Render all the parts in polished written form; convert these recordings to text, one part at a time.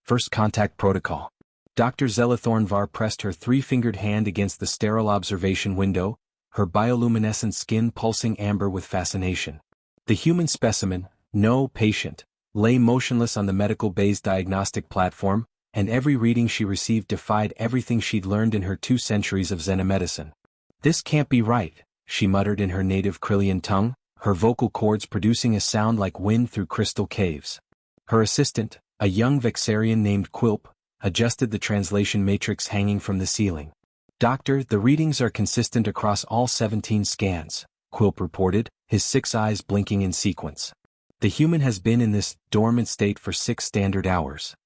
First Contact Protocol. Dr. Zelithornvar pressed her three-fingered hand against the sterile observation window, her bioluminescent skin pulsing amber with fascination. The human specimen, no patient, lay motionless on the medical bay's diagnostic platform, and every reading she received defied everything she'd learned in her 2 centuries of xenomedicine. "This can't be right," she muttered in her native Krillian tongue, her vocal cords producing a sound like wind through crystal caves. Her assistant, a young Vexarian named Quilp, adjusted the translation matrix hanging from the ceiling. "Doctor, the readings are consistent across all 17 scans," Quilp reported, his 6 eyes blinking in sequence. "The human has been in this dormant state for 6 standard hours."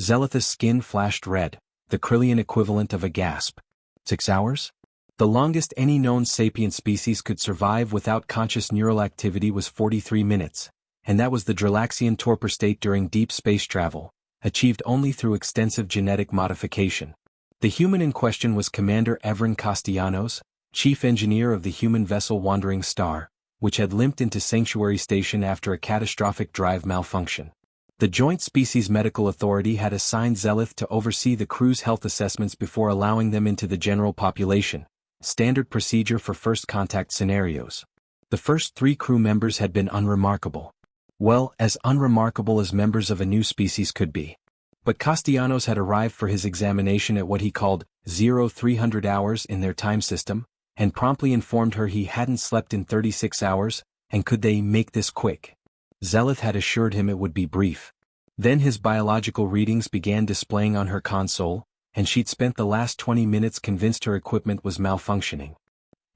Zelith's skin flashed red, the Krillian equivalent of a gasp. 6 hours? The longest any known sapient species could survive without conscious neural activity was 43 minutes, and that was the Dralaxian torpor state during deep space travel, achieved only through extensive genetic modification. The human in question was Commander Evren Castellanos, chief engineer of the human vessel Wandering Star, which had limped into Sanctuary Station after a catastrophic drive malfunction. The Joint Species Medical Authority had assigned Zelith to oversee the crew's health assessments before allowing them into the general population, standard procedure for first contact scenarios. The first 3 crew members had been unremarkable. Well, as unremarkable as members of a new species could be. But Castellanos had arrived for his examination at what he called 0300 hours in their time system, and promptly informed her he hadn't slept in 36 hours, and could they make this quick? Zelith had assured him it would be brief. Then his biological readings began displaying on her console, and she'd spent the last 20 minutes convinced her equipment was malfunctioning.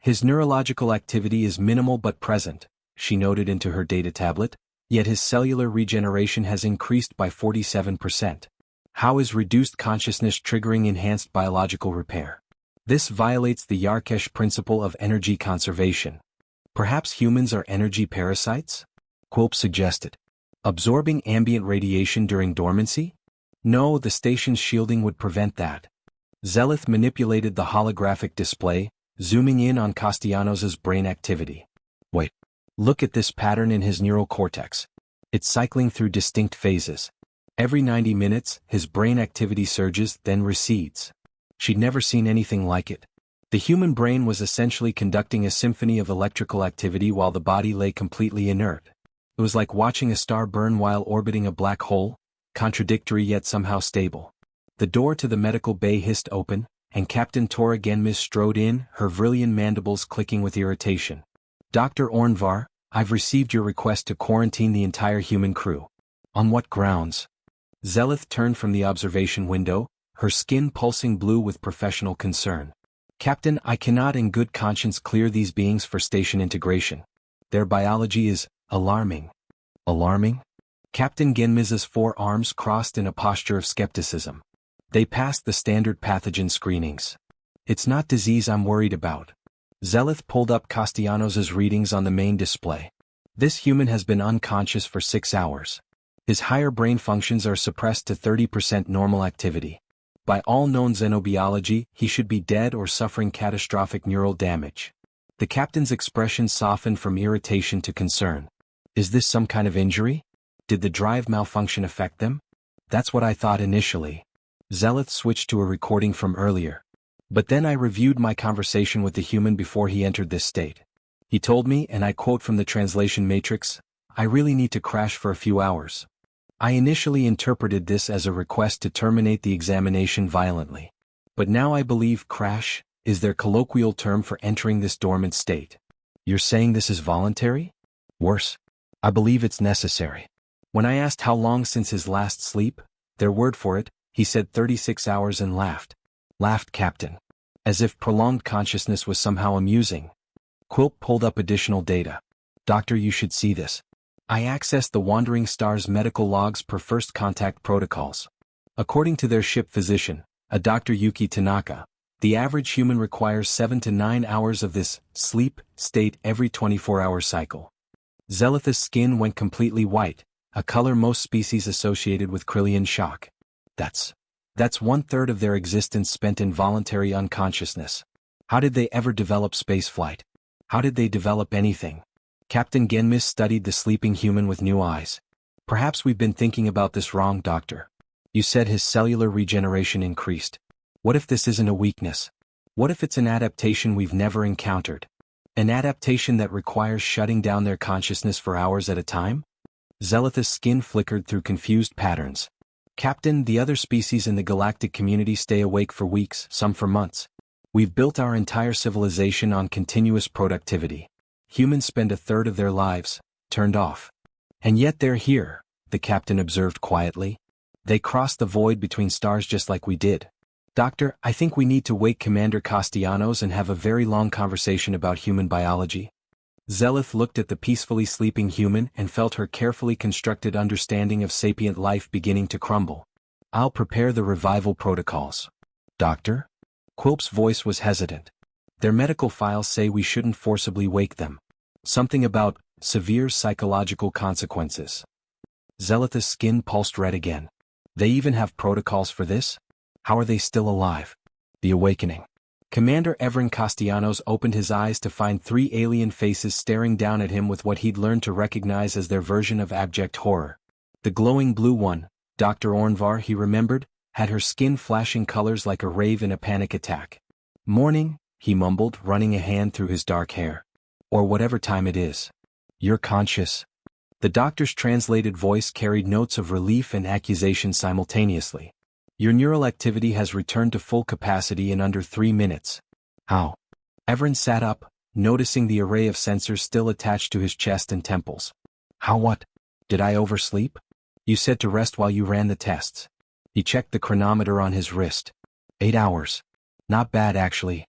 "His neurological activity is minimal but present," she noted into her data tablet, "yet his cellular regeneration has increased by 47%. How is reduced consciousness triggering enhanced biological repair? This violates the Yarkesh principle of energy conservation. Perhaps humans are energy parasites?" Quilp suggested. "Absorbing ambient radiation during dormancy? No, the station's shielding would prevent that." Zelith manipulated the holographic display, zooming in on Castellanos' brain activity. "Wait. Look at this pattern in his neural cortex. It's cycling through distinct phases. Every 90 minutes, his brain activity surges, then recedes." She'd never seen anything like it. The human brain was essentially conducting a symphony of electrical activity while the body lay completely inert. It was like watching a star burn while orbiting a black hole, contradictory yet somehow stable. The door to the medical bay hissed open, and Captain Tora Genmis strode in, her Vrillian mandibles clicking with irritation. "Dr. Ornvar, I've received your request to quarantine the entire human crew." "On what grounds?" Zelith turned from the observation window, her skin pulsing blue with professional concern. "Captain, I cannot in good conscience clear these beings for station integration. Their biology is alarming." "Alarming?" Captain Genmis's 4 arms crossed in a posture of skepticism. "They passed the standard pathogen screenings. It's not disease I'm worried about." Zelith pulled up Castellanos' readings on the main display. "This human has been unconscious for 6 hours. His higher brain functions are suppressed to 30% normal activity. By all known xenobiology, he should be dead or suffering catastrophic neural damage." The captain's expression softened from irritation to concern. "Is this some kind of injury? Did the drive malfunction affect them?" "That's what I thought initially." Zelith switched to a recording from earlier. "But then I reviewed my conversation with the human before he entered this state. He told me, and I quote from the translation matrix, 'I really need to crash for a few hours.' I initially interpreted this as a request to terminate the examination violently. But now I believe crash is their colloquial term for entering this dormant state." "You're saying this is voluntary?" "Worse. I believe it's necessary." When I asked how long since his last sleep, their word for it, he said 36 hours and laughed. Laughed Captain. As if prolonged consciousness was somehow amusing. Quilp pulled up additional data. "Doctor, you should see this. I accessed the Wandering Star's medical logs per first contact protocols. According to their ship physician, a Dr. Yuki Tanaka, the average human requires 7 to 9 hours of this sleep state every 24-hour cycle." Zelith's skin went completely white, a color most species associated with Krillian shock. That's 1/3 of their existence spent in voluntary unconsciousness. How did they ever develop spaceflight? How did they develop anything? Captain Genmis studied the sleeping human with new eyes. "Perhaps we've been thinking about this wrong, Doctor. You said his cellular regeneration increased. What if this isn't a weakness? What if it's an adaptation we've never encountered? An adaptation that requires shutting down their consciousness for hours at a time? Zelith's skin flickered through confused patterns. Captain, the other species in the galactic community stay awake for weeks, some for months. We've built our entire civilization on continuous productivity. Humans spend a third of their lives turned off. And yet they're here, the captain observed quietly. They cross the void between stars just like we did. Doctor, I think we need to wake Commander Castellanos and have a very long conversation about human biology. Zelith looked at the peacefully sleeping human and felt her carefully constructed understanding of sapient life beginning to crumble. I'll prepare the revival protocols. Doctor? Quilp's voice was hesitant. Their medical files say we shouldn't forcibly wake them. Something about severe psychological consequences. Zelith's skin pulsed red again. They even have protocols for this? How are they still alive? The awakening. Commander Evren Castellanos opened his eyes to find 3 alien faces staring down at him with what he'd learned to recognize as their version of abject horror. The glowing blue one, Dr. Ornvar, he remembered, had her skin flashing colors like a rave in a panic attack. Morning, he mumbled, running a hand through his dark hair. Or whatever time it is. You're conscious. The doctor's translated voice carried notes of relief and accusation simultaneously. Your neural activity has returned to full capacity in under 3 minutes. How? Evren sat up, noticing the array of sensors still attached to his chest and temples. How what? Did I oversleep? You said to rest while you ran the tests. He checked the chronometer on his wrist. 8 hours. Not bad actually.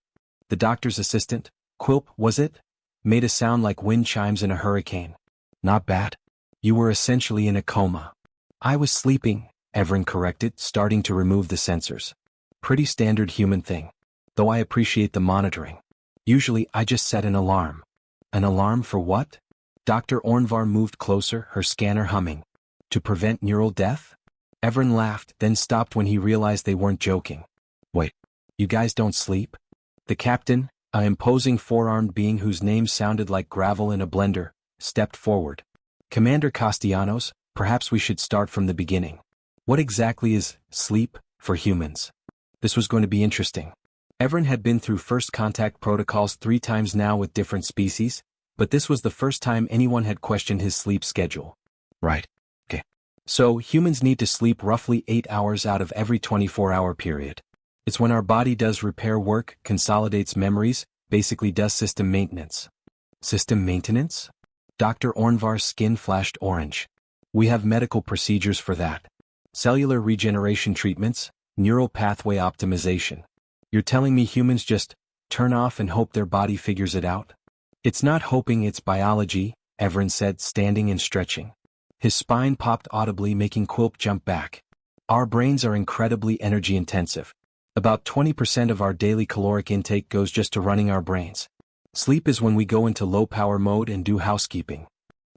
The doctor's assistant, Quilp, was it? Made a sound like wind chimes in a hurricane. Not bad. You were essentially in a coma. I was sleeping, Evren corrected, starting to remove the sensors. Pretty standard human thing. Though I appreciate the monitoring. Usually I just set an alarm. An alarm for what? Dr. Ornvar moved closer, her scanner humming. To prevent neural death? Evren laughed, then stopped when he realized they weren't joking. Wait, you guys don't sleep? The captain, an imposing 4-armed being whose name sounded like gravel in a blender, stepped forward. Commander Castellanos, perhaps we should start from the beginning. What exactly is sleep for humans? This was going to be interesting. Evren had been through first contact protocols 3 times now with different species, but this was the first time anyone had questioned his sleep schedule. Right. Okay. So, humans need to sleep roughly 8 hours out of every 24-hour period. It's when our body does repair work, consolidates memories, basically does system maintenance. System maintenance? Dr. Ornvar's skin flashed orange. We have medical procedures for that. Cellular regeneration treatments, neural pathway optimization. You're telling me humans just turn off and hope their body figures it out? It's not hoping, it's biology, Evren said, standing and stretching. His spine popped audibly, making Quilp jump back. Our brains are incredibly energy intensive. About 20% of our daily caloric intake goes just to running our brains. Sleep is when we go into low-power mode and do housekeeping.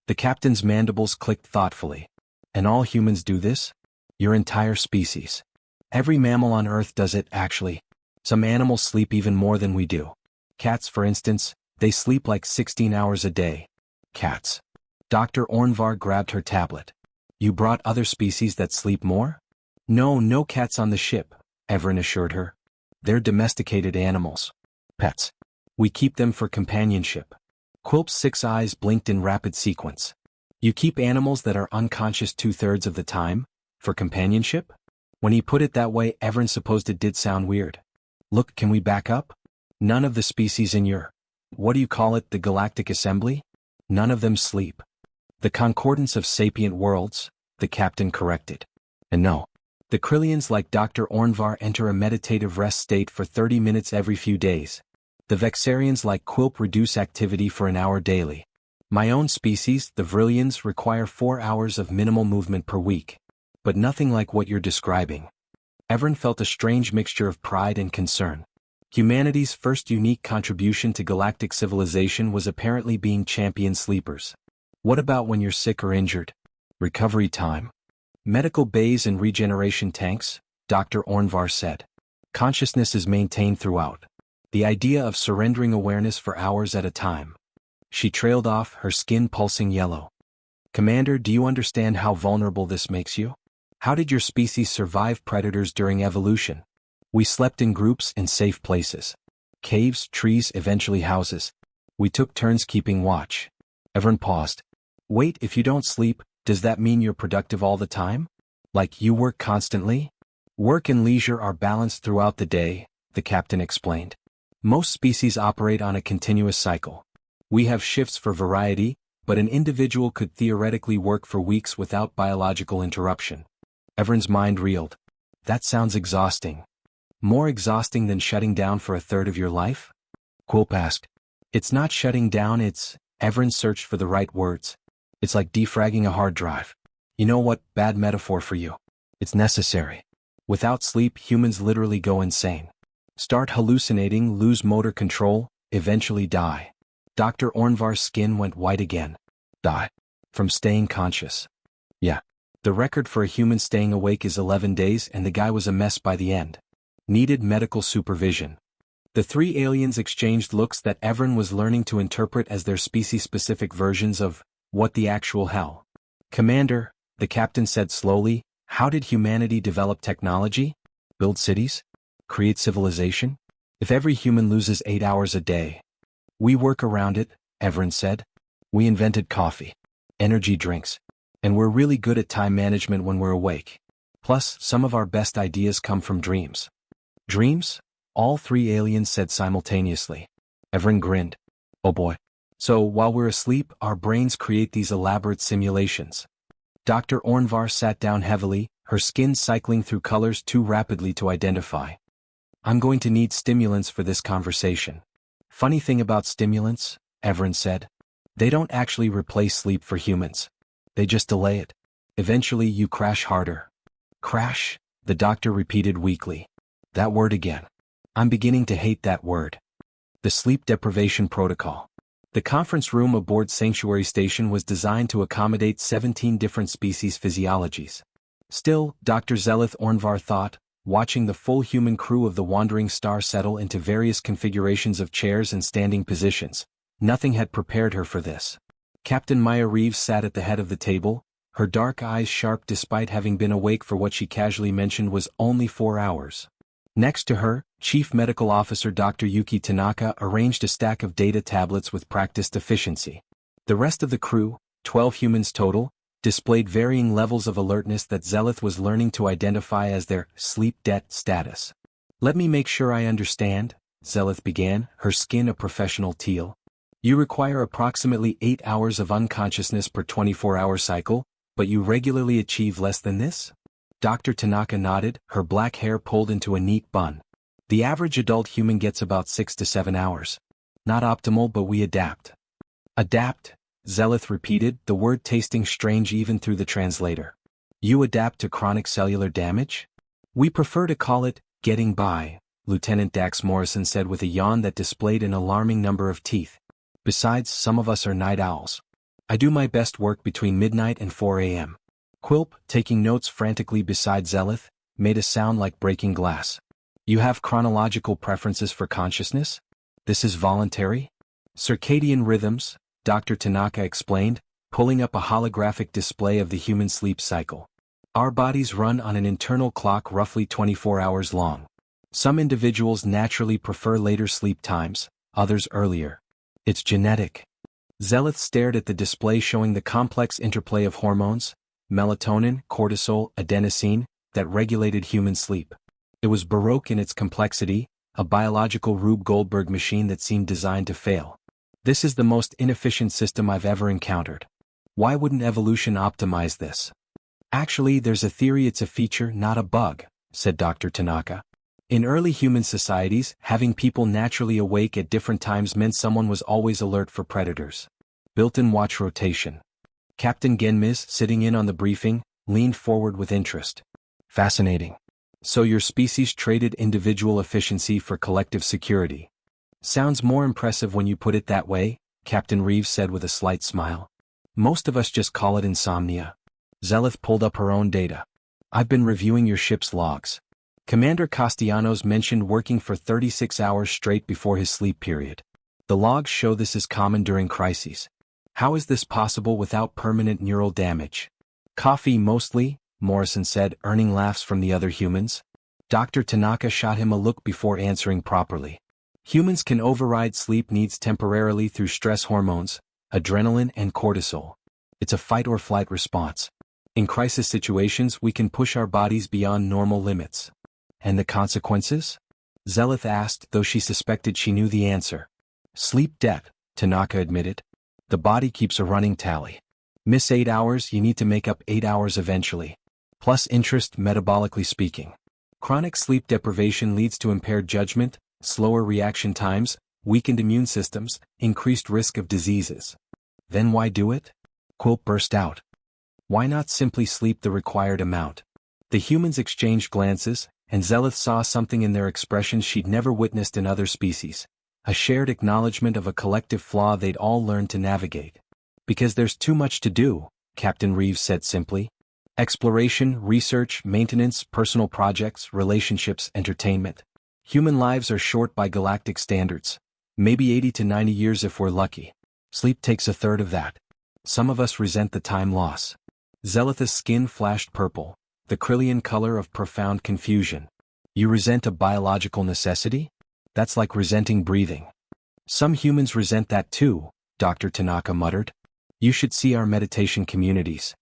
The captain's mandibles clicked thoughtfully. And all humans do this? Your entire species. Every mammal on Earth does it, actually. Some animals sleep even more than we do. Cats, for instance, they sleep like 16 hours a day. Cats. Dr. Ornvar grabbed her tablet. You brought other species that sleep more? No cats on the ship, Evren assured her. They're domesticated animals. Pets. We keep them for companionship. Quilp's 6 eyes blinked in rapid sequence. You keep animals that are unconscious 2/3 of the time? For companionship? When he put it that way, Evren supposed it did sound weird. Look, can we back up? None of the species in your, what do you call it, the Galactic Assembly? None of them sleep. The concordance of sapient worlds, the captain corrected. And no. The Krillians like Dr. Ornvar enter a meditative rest state for 30 minutes every few days. The Vexarians like Quilp reduce activity for an hour daily. My own species, the Vrillians, require 4 hours of minimal movement per week. But nothing like what you're describing. Evren felt a strange mixture of pride and concern. Humanity's first unique contribution to galactic civilization was apparently being champion sleepers. What about when you're sick or injured? Recovery time. Medical bays and regeneration tanks, Dr. Ornvar said. Consciousness is maintained throughout. The idea of surrendering awareness for hours at a time. She trailed off, her skin pulsing yellow. Commander, do you understand how vulnerable this makes you? How did your species survive predators during evolution? We slept in groups in safe places. Caves, trees, eventually houses. We took turns keeping watch. Everyone paused. Wait, if you don't sleep, does that mean you're productive all the time? Like you work constantly? Work and leisure are balanced throughout the day, the captain explained. Most species operate on a continuous cycle. We have shifts for variety, but an individual could theoretically work for weeks without biological interruption. Everyone's mind reeled. That sounds exhausting. More exhausting than shutting down for a third of your life? Quilp asked. It's not shutting down, Everyone searched for the right words. It's like defragging a hard drive. You know what? Bad metaphor for you. It's necessary. Without sleep, humans literally go insane. Start hallucinating, lose motor control, eventually die. Dr. Ornvar's skin went white again. Die. From staying conscious. Yeah. The record for a human staying awake is 11 days and the guy was a mess by the end. Needed medical supervision. The three aliens exchanged looks that everyone was learning to interpret as their species-specific versions of, what the actual hell? Commander, the captain said slowly, how did humanity develop technology? Build cities? Create civilization? If every human loses 8 hours a day. We work around it, everyone said. We invented coffee. Energy drinks. And we're really good at time management when we're awake. Plus, some of our best ideas come from dreams. Dreams? All three aliens said simultaneously. Everyone grinned. Oh boy. So, while we're asleep, our brains create these elaborate simulations. Dr. Ornvar sat down heavily, her skin cycling through colors too rapidly to identify. I'm going to need stimulants for this conversation. Funny thing about stimulants, everyone said. They don't actually replace sleep for humans. They just delay it. Eventually you crash harder. Crash? The doctor repeated weakly. That word again. I'm beginning to hate that word. The sleep deprivation protocol. The conference room aboard Sanctuary Station was designed to accommodate 17 different species physiologies. Still, Dr. Zeleth Ornvar thought, watching the full human crew of the wandering star settle into various configurations of chairs and standing positions, nothing had prepared her for this. Captain Maya Reeves sat at the head of the table, her dark eyes sharp despite having been awake for what she casually mentioned was only 4 hours. Next to her, Chief Medical Officer Dr. Yuki Tanaka arranged a stack of data tablets with practiced efficiency. The rest of the crew, 12 humans total, displayed varying levels of alertness that Zeleth was learning to identify as their sleep debt status. Let me make sure I understand, Zeleth began, her skin a professional teal. You require approximately 8 hours of unconsciousness per 24-hour cycle, but you regularly achieve less than this? Dr. Tanaka nodded, her black hair pulled into a neat bun. The average adult human gets about 6 to 7 hours. Not optimal, but we adapt. Adapt? Zeleth repeated, the word tasting strange even through the translator. You adapt to chronic cellular damage? We prefer to call it, getting by, Lieutenant Dax Morrison said with a yawn that displayed an alarming number of teeth. Besides, some of us are night owls. I do my best work between midnight and 4 a.m. Quilp, taking notes frantically beside Zeleth, made a sound like breaking glass. You have chronological preferences for consciousness? This is voluntary? Circadian rhythms, Dr. Tanaka explained, pulling up a holographic display of the human sleep cycle. Our bodies run on an internal clock roughly 24 hours long. Some individuals naturally prefer later sleep times, others earlier. It's genetic. Zeleth stared at the display showing the complex interplay of hormones, melatonin, cortisol, adenosine, that regulated human sleep. It was baroque in its complexity, a biological Rube Goldberg machine that seemed designed to fail. This is the most inefficient system I've ever encountered. Why wouldn't evolution optimize this? Actually, there's a theory it's a feature, not a bug, said Dr. Tanaka. In early human societies, having people naturally awake at different times meant someone was always alert for predators. Built-in watch rotation. Captain Genmiz, sitting in on the briefing, leaned forward with interest. Fascinating. So your species traded individual efficiency for collective security. Sounds more impressive when you put it that way, Captain Reeves said with a slight smile. Most of us just call it insomnia. Zeleth pulled up her own data. I've been reviewing your ship's logs. Commander Castellanos mentioned working for 36 hours straight before his sleep period. The logs show this is common during crises. How is this possible without permanent neural damage? Coffee mostly, Morrison said, earning laughs from the other humans. Dr. Tanaka shot him a look before answering properly. Humans can override sleep needs temporarily through stress hormones, adrenaline and cortisol. It's a fight-or-flight response. In crisis situations we can push our bodies beyond normal limits. And the consequences? Zelith asked, though she suspected she knew the answer. Sleep debt, Tanaka admitted. The body keeps a running tally. Miss 8 hours, you need to make up 8 hours eventually. Plus interest, metabolically speaking. Chronic sleep deprivation leads to impaired judgment, slower reaction times, weakened immune systems, increased risk of diseases. Then why do it? Quilp burst out. Why not simply sleep the required amount? The humans exchanged glances, and Zelith saw something in their expressions she'd never witnessed in other species. A shared acknowledgement of a collective flaw they'd all learned to navigate. Because there's too much to do, Captain Reeves said simply. Exploration, research, maintenance, personal projects, relationships, entertainment. Human lives are short by galactic standards. Maybe 80 to 90 years if we're lucky. Sleep takes a third of that. Some of us resent the time loss. Zelith's skin flashed purple, the Krillian color of profound confusion. You resent a biological necessity? That's like resenting breathing. Some humans resent that too, Dr. Tanaka muttered. You should see our meditation communities.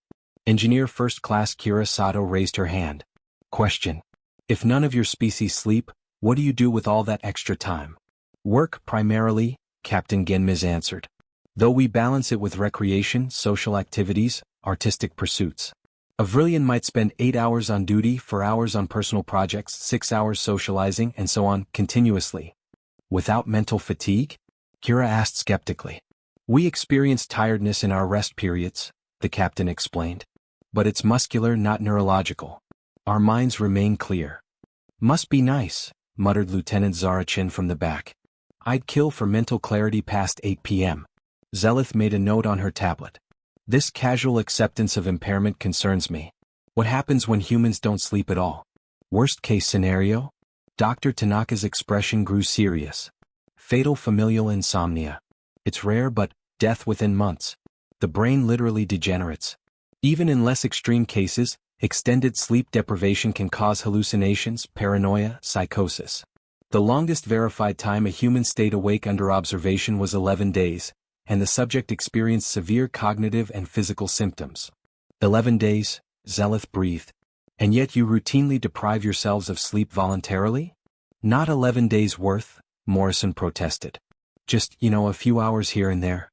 Engineer First Class Kira Sato raised her hand. Question. If none of your species sleep, what do you do with all that extra time? Work primarily, Captain Genmiz answered. Though we balance it with recreation, social activities, artistic pursuits. A Vrillian might spend 8 hours on duty, 4 hours on personal projects, 6 hours socializing, and so on, continuously. Without mental fatigue? Kira asked skeptically. We experience tiredness in our rest periods, the captain explained. But it's muscular, not neurological. Our minds remain clear. Must be nice, muttered Lieutenant Zarachin from the back. I'd kill for mental clarity past 8 p.m. Zelith made a note on her tablet. This casual acceptance of impairment concerns me. What happens when humans don't sleep at all? Worst case scenario? Dr. Tanaka's expression grew serious. Fatal familial insomnia. It's rare but, death within months. The brain literally degenerates. Even in less extreme cases, extended sleep deprivation can cause hallucinations, paranoia, psychosis. The longest verified time a human stayed awake under observation was 11 days, and the subject experienced severe cognitive and physical symptoms. 11 days, Zelith breathed. And yet you routinely deprive yourselves of sleep voluntarily? Not 11 days worth, Morrison protested. Just, a few hours here and there.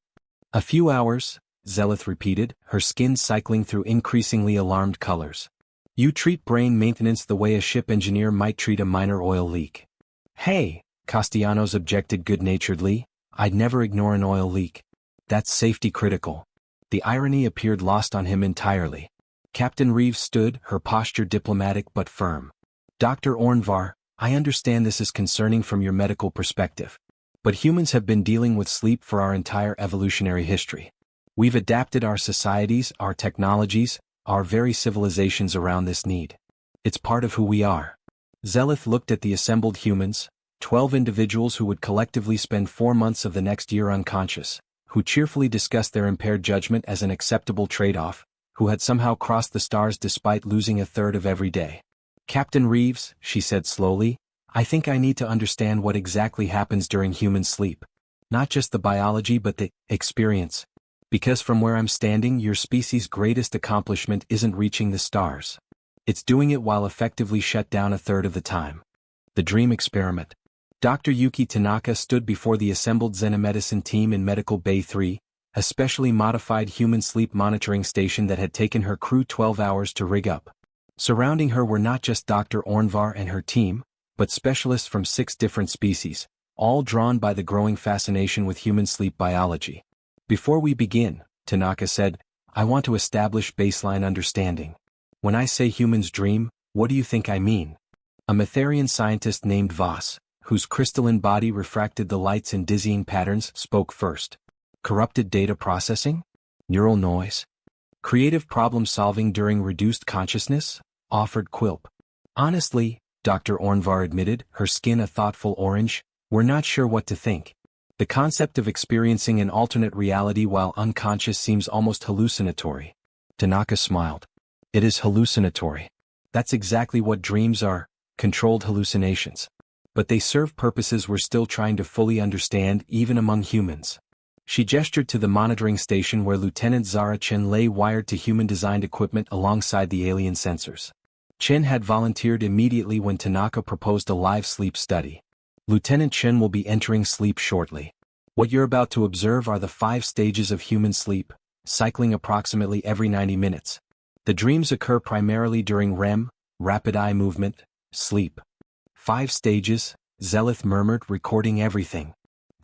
A few hours, Zelith repeated, her skin cycling through increasingly alarmed colors. You treat brain maintenance the way a ship engineer might treat a minor oil leak. Hey, Castellanos objected good-naturedly, I'd never ignore an oil leak. That's safety critical. The irony appeared lost on him entirely. Captain Reeves stood, her posture diplomatic but firm. Dr. Ornvar, I understand this is concerning from your medical perspective. But humans have been dealing with sleep for our entire evolutionary history. We've adapted our societies, our technologies, our very civilizations around this need. It's part of who we are. Zelith looked at the assembled humans, 12 individuals who would collectively spend 4 months of the next year unconscious, who cheerfully discussed their impaired judgment as an acceptable trade-off, who had somehow crossed the stars despite losing a third of every day. Captain Reeves, she said slowly, I think I need to understand what exactly happens during human sleep. Not just the biology but the experience. Because from where I'm standing, your species' greatest accomplishment isn't reaching the stars. It's doing it while effectively shut down a third of the time. The dream experiment. Dr. Yuki Tanaka stood before the assembled xenomedicine team in Medical Bay 3, a specially modified human sleep monitoring station that had taken her crew 12 hours to rig up. Surrounding her were not just Dr. Ornvar and her team, but specialists from 6 different species, all drawn by the growing fascination with human sleep biology. Before we begin, Tanaka said, I want to establish baseline understanding. When I say humans dream, what do you think I mean? A Metherian scientist named Voss, whose crystalline body refracted the lights in dizzying patterns, spoke first. Corrupted data processing? Neural noise? Creative problem-solving during reduced consciousness? Offered Quilp. Honestly, Dr. Ornvar admitted, her skin a thoughtful orange, we're not sure what to think. The concept of experiencing an alternate reality while unconscious seems almost hallucinatory. Tanaka smiled. It is hallucinatory. That's exactly what dreams are, controlled hallucinations. But they serve purposes we're still trying to fully understand even among humans. She gestured to the monitoring station where Lieutenant Zara Chen lay wired to human-designed equipment alongside the alien sensors. Chen had volunteered immediately when Tanaka proposed a live sleep study. Lieutenant Chen will be entering sleep shortly. What you're about to observe are the 5 stages of human sleep, cycling approximately every 90 minutes. The dreams occur primarily during REM, rapid eye movement, sleep. 5 stages, Zelith murmured, recording everything.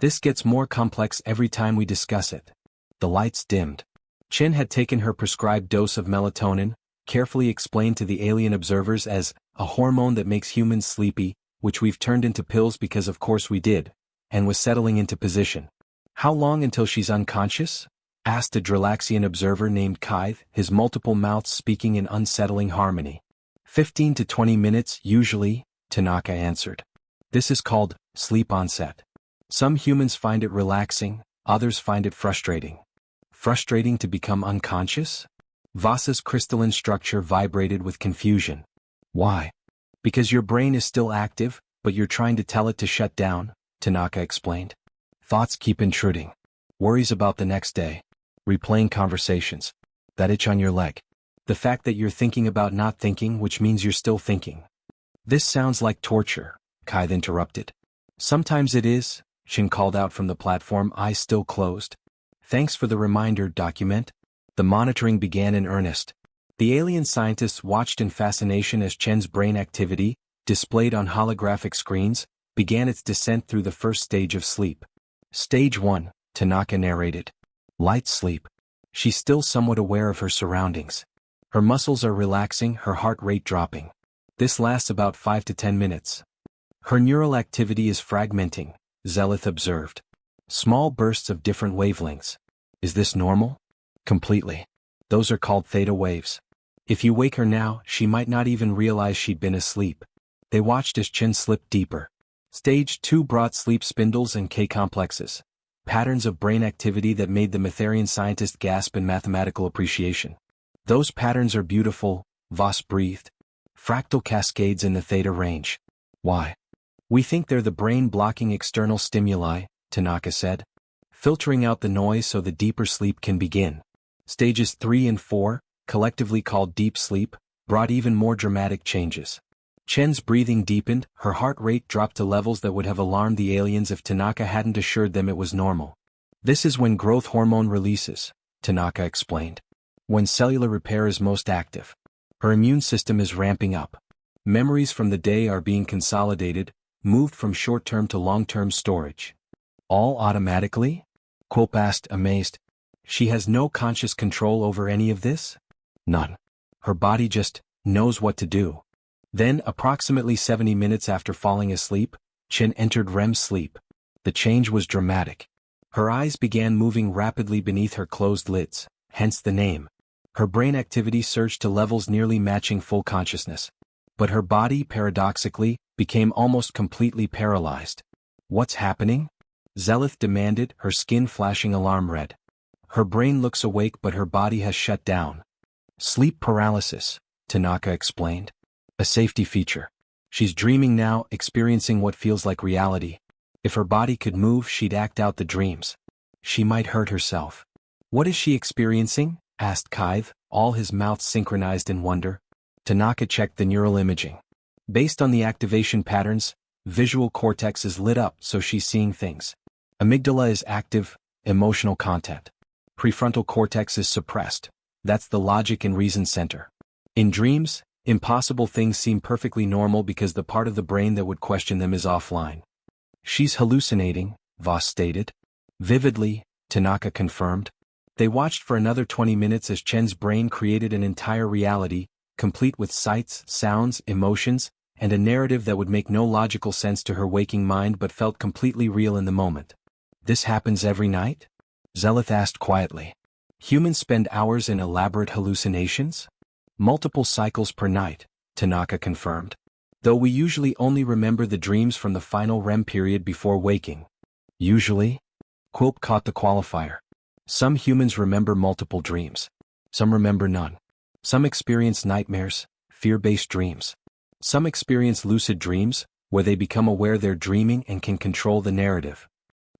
This gets more complex every time we discuss it. The lights dimmed. Chen had taken her prescribed dose of melatonin, carefully explained to the alien observers as a hormone that makes humans sleepy, which we've turned into pills because of course we did, and was settling into position. How long until she's unconscious? Asked a Dralaxian observer named Kaith, his multiple mouths speaking in unsettling harmony. 15 to 20 minutes, usually, Tanaka answered. This is called sleep onset. Some humans find it relaxing, others find it frustrating. Frustrating to become unconscious? Vasa's crystalline structure vibrated with confusion. Why? Because your brain is still active, but you're trying to tell it to shut down, Tanaka explained. Thoughts keep intruding. Worries about the next day. Replaying conversations. That itch on your leg. The fact that you're thinking about not thinking, which means you're still thinking. This sounds like torture, Kaith interrupted. Sometimes it is, Shin called out from the platform, eyes still closed. Thanks for the reminder, document. The monitoring began in earnest. The alien scientists watched in fascination as Chen's brain activity, displayed on holographic screens, began its descent through the first stage of sleep. Stage 1, Tanaka narrated. Light sleep. She's still somewhat aware of her surroundings. Her muscles are relaxing, her heart rate dropping. This lasts about 5 to 10 minutes. Her neural activity is fragmenting, Zelith observed. Small bursts of different wavelengths. Is this normal? Completely. Those are called theta waves. If you wake her now, she might not even realize she'd been asleep. They watched as Chen slipped deeper. Stage 2 brought sleep spindles and K-complexes. Patterns of brain activity that made the Mytharian scientist gasp in mathematical appreciation. Those patterns are beautiful, Voss breathed. Fractal cascades in the theta range. Why? We think they're the brain blocking external stimuli, Tanaka said. Filtering out the noise so the deeper sleep can begin. Stages 3 and 4, collectively called deep sleep, brought even more dramatic changes. Chen's breathing deepened, her heart rate dropped to levels that would have alarmed the aliens if Tanaka hadn't assured them it was normal. This is when growth hormone releases, Tanaka explained. When cellular repair is most active. Her immune system is ramping up. Memories from the day are being consolidated, moved from short-term to long-term storage. All automatically? Quilp asked, amazed. She has no conscious control over any of this? None. Her body just knows what to do. Then, approximately 70 minutes after falling asleep, Chen entered REM sleep. The change was dramatic. Her eyes began moving rapidly beneath her closed lids, hence the name. Her brain activity surged to levels nearly matching full consciousness. But her body, paradoxically, became almost completely paralyzed. What's happening? Zelith demanded, her skin flashing alarm red. Her brain looks awake but her body has shut down. Sleep paralysis, Tanaka explained. A safety feature. She's dreaming now, experiencing what feels like reality. If her body could move, she'd act out the dreams. She might hurt herself. What is she experiencing? Asked Kaith, all his mouth synchronized in wonder. Tanaka checked the neural imaging. Based on the activation patterns, visual cortex is lit up so she's seeing things. Amygdala is active, emotional content. Prefrontal cortex is suppressed. That's the logic and reason center. In dreams, impossible things seem perfectly normal because the part of the brain that would question them is offline. She's hallucinating, Voss stated. Vividly, Tanaka confirmed. They watched for another 20 minutes as Chen's brain created an entire reality, complete with sights, sounds, emotions, and a narrative that would make no logical sense to her waking mind but felt completely real in the moment. This happens every night? Zelith asked quietly. Humans spend hours in elaborate hallucinations? Multiple cycles per night, Tanaka confirmed. Though we usually only remember the dreams from the final REM period before waking. Usually? Quilp caught the qualifier. Some humans remember multiple dreams. Some remember none. Some experience nightmares, fear-based dreams. Some experience lucid dreams, where they become aware they're dreaming and can control the narrative.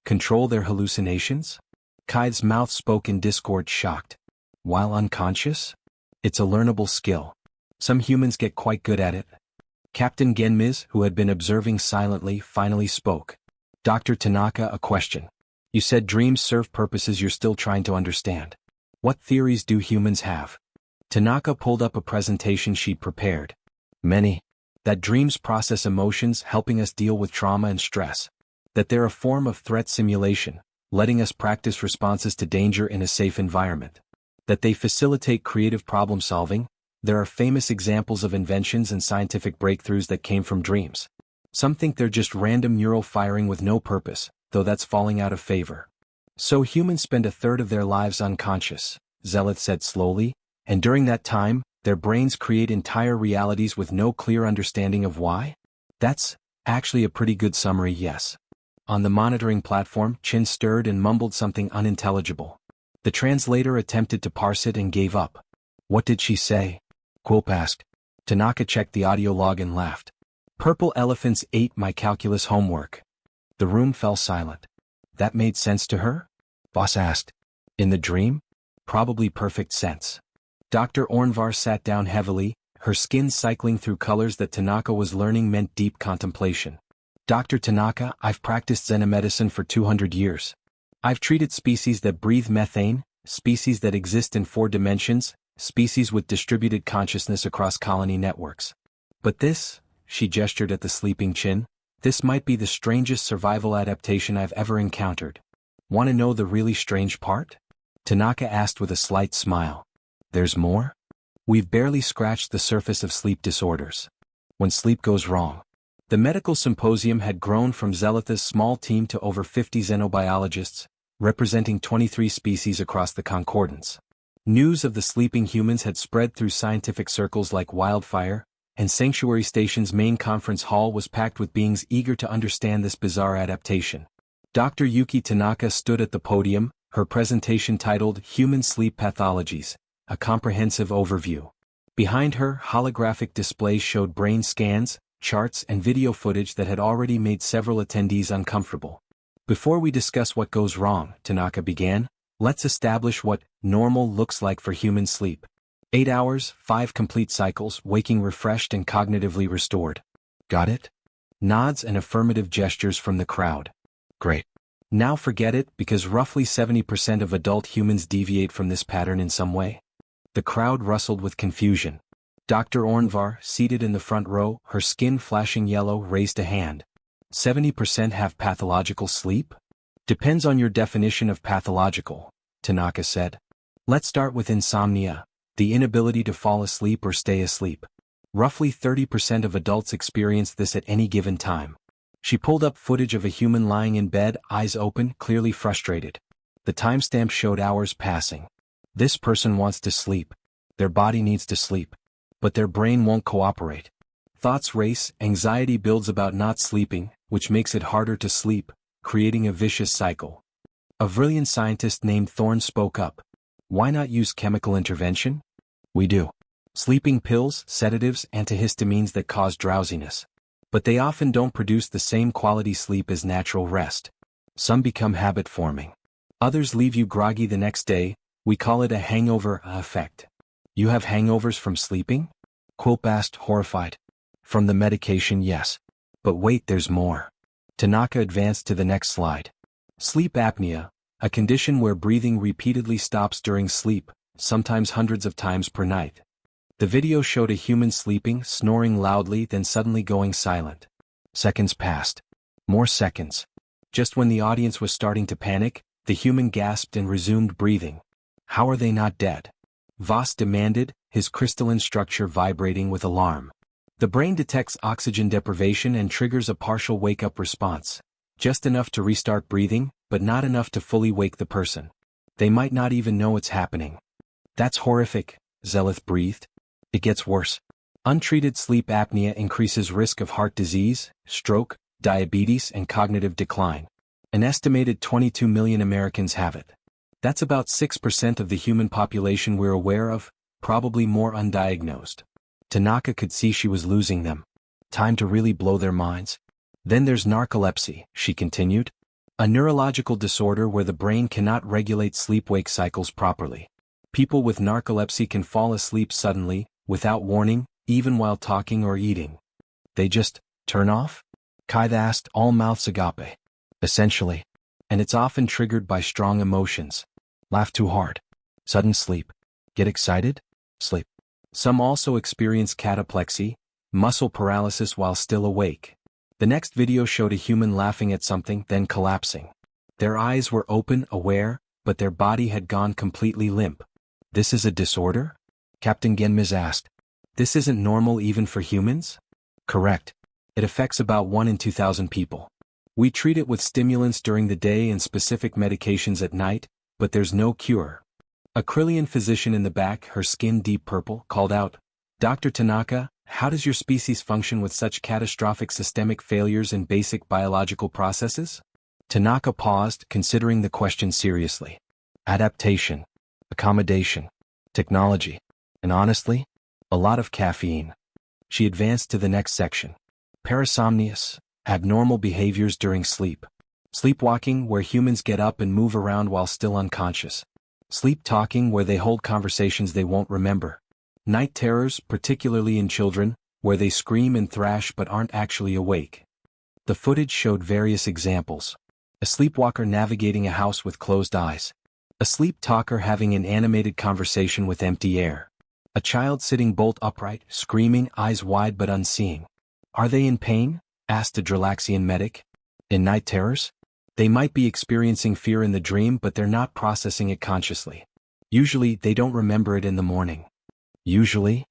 Control their hallucinations? Kai's mouth spoke in discord, shocked. While unconscious? It's a learnable skill. Some humans get quite good at it. Captain Genmiz, who had been observing silently, finally spoke. Dr. Tanaka, a question. You said dreams serve purposes you're still trying to understand. What theories do humans have? Tanaka pulled up a presentation sheet prepared. Many. That dreams process emotions, helping us deal with trauma and stress. That they're a form of threat simulation, letting us practice responses to danger in a safe environment. That they facilitate creative problem solving. There are famous examples of inventions and scientific breakthroughs that came from dreams. Some think they're just random neural firing with no purpose, though that's falling out of favor. So humans spend a third of their lives unconscious, Zeleth said slowly, and during that time, their brains create entire realities with no clear understanding of why? That's actually a pretty good summary, yes. On the monitoring platform, Chin stirred and mumbled something unintelligible. The translator attempted to parse it and gave up. What did she say? Quilp asked. Tanaka checked the audio log and laughed. Purple elephants ate my calculus homework. The room fell silent. That made sense to her? Boss asked. In the dream? Probably perfect sense. Dr. Ornvar sat down heavily, her skin cycling through colors that Tanaka was learning meant deep contemplation. Dr. Tanaka, I've practiced Zen medicine for 200 years. I've treated species that breathe methane, species that exist in 4 dimensions, species with distributed consciousness across colony networks. But this, she gestured at the sleeping Chin, this might be the strangest survival adaptation I've ever encountered. Want to know the really strange part? Tanaka asked with a slight smile. There's more? We've barely scratched the surface of sleep disorders. When sleep goes wrong. The medical symposium had grown from Zeleth's small team to over 50 xenobiologists, representing 23 species across the concordance. News of the sleeping humans had spread through scientific circles like wildfire, and Sanctuary Station's main conference hall was packed with beings eager to understand this bizarre adaptation. Dr. Yuki Tanaka stood at the podium, her presentation titled Human Sleep Pathologies, a comprehensive overview. Behind her, holographic displays showed brain scans, charts, and video footage that had already made several attendees uncomfortable. Before we discuss what goes wrong, Tanaka began, let's establish what normal looks like for human sleep. 8 hours, 5 complete cycles, waking refreshed and cognitively restored. Got it? Nods and affirmative gestures from the crowd. Great. Now forget it, because roughly 70% of adult humans deviate from this pattern in some way. The crowd rustled with confusion. Dr. Ornvar, seated in the front row, her skin flashing yellow, raised a hand. 70% have pathological sleep? Depends on your definition of pathological, Tanaka said. Let's start with insomnia, the inability to fall asleep or stay asleep. Roughly 30% of adults experience this at any given time. She pulled up footage of a human lying in bed, eyes open, clearly frustrated. The timestamp showed hours passing. This person wants to sleep. Their body needs to sleep. But their brain won't cooperate. Thoughts race, anxiety builds about not sleeping, which makes it harder to sleep, creating a vicious cycle. A brilliant scientist named Thorne spoke up. Why not use chemical intervention? We do. Sleeping pills, sedatives, antihistamines that cause drowsiness. But they often don't produce the same quality sleep as natural rest. Some become habit-forming. Others leave you groggy the next day. We call it a hangover effect. You have hangovers from sleeping? Quilp asked, horrified. From the medication, yes. But wait, there's more. Tanaka advanced to the next slide. Sleep apnea, a condition where breathing repeatedly stops during sleep, sometimes hundreds of times per night. The video showed a human sleeping, snoring loudly, then suddenly going silent. Seconds passed. More seconds. Just when the audience was starting to panic, the human gasped and resumed breathing. How are they not dead? Voss demanded, his crystalline structure vibrating with alarm. The brain detects oxygen deprivation and triggers a partial wake-up response. Just enough to restart breathing, but not enough to fully wake the person. They might not even know it's happening. That's horrific, Zeleth breathed. It gets worse. Untreated sleep apnea increases risk of heart disease, stroke, diabetes, and cognitive decline. An estimated 22 million Americans have it. That's about 6% of the human population we're aware of, probably more undiagnosed. Tanaka could see she was losing them. Time to really blow their minds. Then there's narcolepsy, she continued. A neurological disorder where the brain cannot regulate sleep-wake cycles properly. People with narcolepsy can fall asleep suddenly, without warning, even while talking or eating. They just turn off? Kaida asked, all mouths agape. Essentially. And it's often triggered by strong emotions. Laugh too hard. Sudden sleep. Get excited? Sleep. Some also experience cataplexy, muscle paralysis while still awake. The next video showed a human laughing at something, then collapsing. Their eyes were open, aware, but their body had gone completely limp. This is a disorder? Captain Genmiz asked. This isn't normal even for humans? Correct. It affects about 1 in 2,000 people. We treat it with stimulants during the day and specific medications at night, but there's no cure. A Krillian physician in the back, her skin deep purple, called out, Dr. Tanaka, how does your species function with such catastrophic systemic failures in basic biological processes? Tanaka paused, considering the question seriously. Adaptation, accommodation, technology, and honestly, a lot of caffeine. She advanced to the next section. Parasomnias, abnormal behaviors during sleep. Sleepwalking, where humans get up and move around while still unconscious. Sleep talking, where they hold conversations they won't remember. Night terrors, particularly in children, where they scream and thrash but aren't actually awake. The footage showed various examples. A sleepwalker navigating a house with closed eyes. A sleep talker having an animated conversation with empty air. A child sitting bolt upright, screaming, eyes wide but unseeing. Are they in pain? Asked a Dralaxian medic. In night terrors? They might be experiencing fear in the dream but they're not processing it consciously. Usually, they don't remember it in the morning. Usually?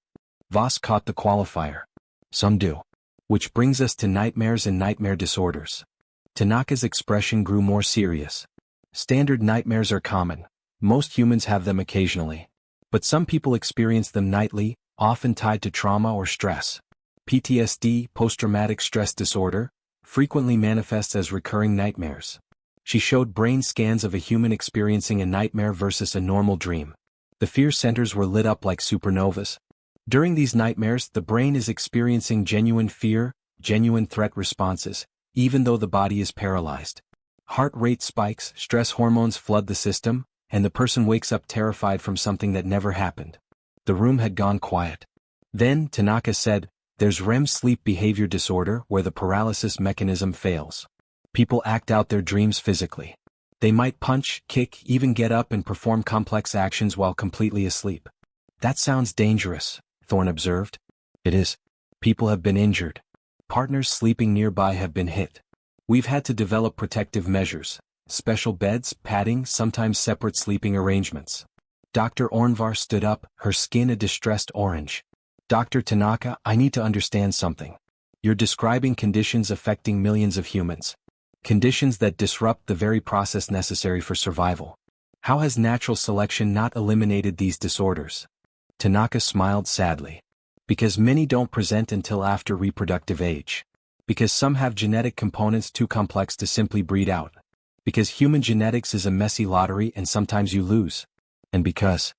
Voss caught the qualifier. Some do. Which brings us to nightmares and nightmare disorders. Tanaka's expression grew more serious. Standard nightmares are common. Most humans have them occasionally. But some people experience them nightly, often tied to trauma or stress. PTSD, post-traumatic stress disorder, frequently manifests as recurring nightmares. She showed brain scans of a human experiencing a nightmare versus a normal dream. The fear centers were lit up like supernovas. During these nightmares, the brain is experiencing genuine fear, genuine threat responses, even though the body is paralyzed. Heart rate spikes, stress hormones flood the system, and the person wakes up terrified from something that never happened. The room had gone quiet. Then, Tanaka said, there's REM sleep behavior disorder where the paralysis mechanism fails. People act out their dreams physically. They might punch, kick, even get up and perform complex actions while completely asleep. That sounds dangerous, Thorne observed. It is. People have been injured. Partners sleeping nearby have been hit. We've had to develop protective measures, special beds, padding, sometimes separate sleeping arrangements. Dr. Ornvar stood up, her skin a distressed orange. Dr. Tanaka, I need to understand something. You're describing conditions affecting millions of humans. Conditions that disrupt the very process necessary for survival. How has natural selection not eliminated these disorders? Tanaka smiled sadly. Because many don't present until after reproductive age. Because some have genetic components too complex to simply breed out. Because human genetics is a messy lottery and sometimes you lose. And because.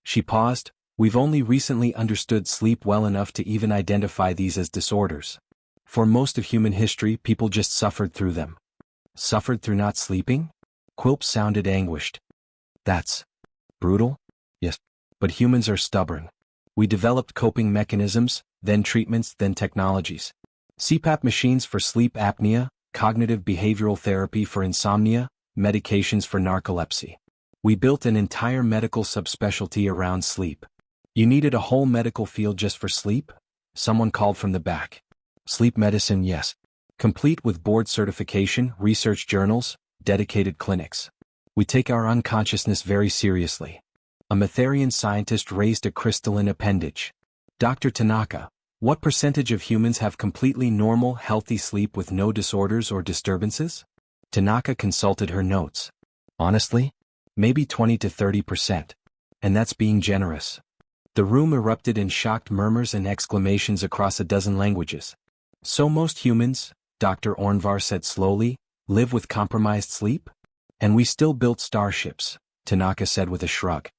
She paused, we've only recently understood sleep well enough to even identify these as disorders. For most of human history, people just suffered through them. Suffered through not sleeping? Quilp sounded anguished. That's brutal? Yes. But humans are stubborn. We developed coping mechanisms, then treatments, then technologies. CPAP machines for sleep apnea, cognitive behavioral therapy for insomnia, medications for narcolepsy. We built an entire medical subspecialty around sleep. You needed a whole medical field just for sleep? Someone called from the back. Sleep medicine, yes. Complete with board certification, research journals, dedicated clinics. We take our unconsciousness very seriously. A Matherian scientist raised a crystalline appendage. Dr. Tanaka, what percentage of humans have completely normal, healthy sleep with no disorders or disturbances? Tanaka consulted her notes. Honestly? Maybe 20 to 30%. And that's being generous. The room erupted in shocked murmurs and exclamations across a dozen languages. So most humans, Dr. Ornvar said slowly, live with compromised sleep? And we still built starships, Tanaka said with a shrug.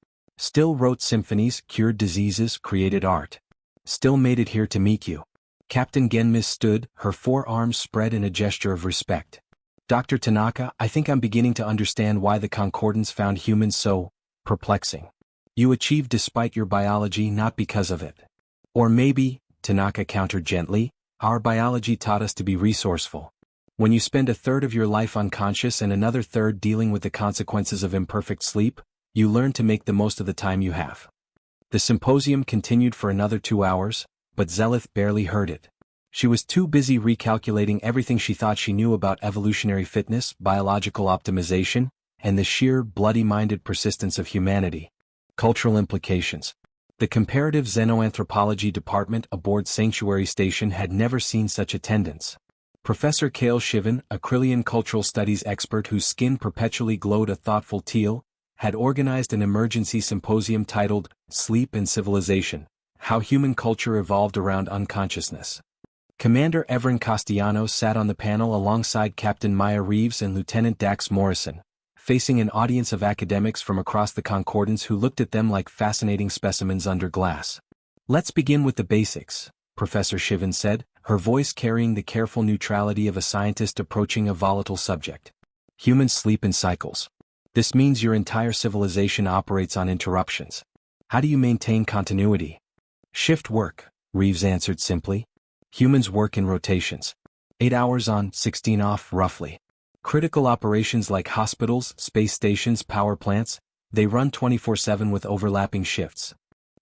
Still wrote symphonies, cured diseases, created art. Still made it here to meet you. Captain Genmis stood, her forearms spread in a gesture of respect. Dr. Tanaka, I think I'm beginning to understand why the Concordance found humans so perplexing. You achieved despite your biology, not because of it. Or maybe, Tanaka countered gently, our biology taught us to be resourceful. When you spend a third of your life unconscious and another third dealing with the consequences of imperfect sleep, you learn to make the most of the time you have. The symposium continued for another 2 hours, but Zelith barely heard it. She was too busy recalculating everything she thought she knew about evolutionary fitness, biological optimization, and the sheer bloody-minded persistence of humanity. Cultural implications. The comparative xenoanthropology department aboard Sanctuary Station had never seen such attendance. Professor Kale Shivan, a Krillian cultural studies expert whose skin perpetually glowed a thoughtful teal, had organized an emergency symposium titled, Sleep and Civilization, How Human Culture Evolved Around Unconsciousness. Commander Everin Castellanos sat on the panel alongside Captain Maya Reeves and Lieutenant Dax Morrison, facing an audience of academics from across the Concordance who looked at them like fascinating specimens under glass. Let's begin with the basics, Professor Shivan said, her voice carrying the careful neutrality of a scientist approaching a volatile subject. Humans sleep in cycles. This means your entire civilization operates on interruptions. How do you maintain continuity? Shift work, Reeves answered simply. Humans work in rotations. 8 hours on, 16 off, roughly. Critical operations like hospitals, space stations, power plants, they run 24/7 with overlapping shifts.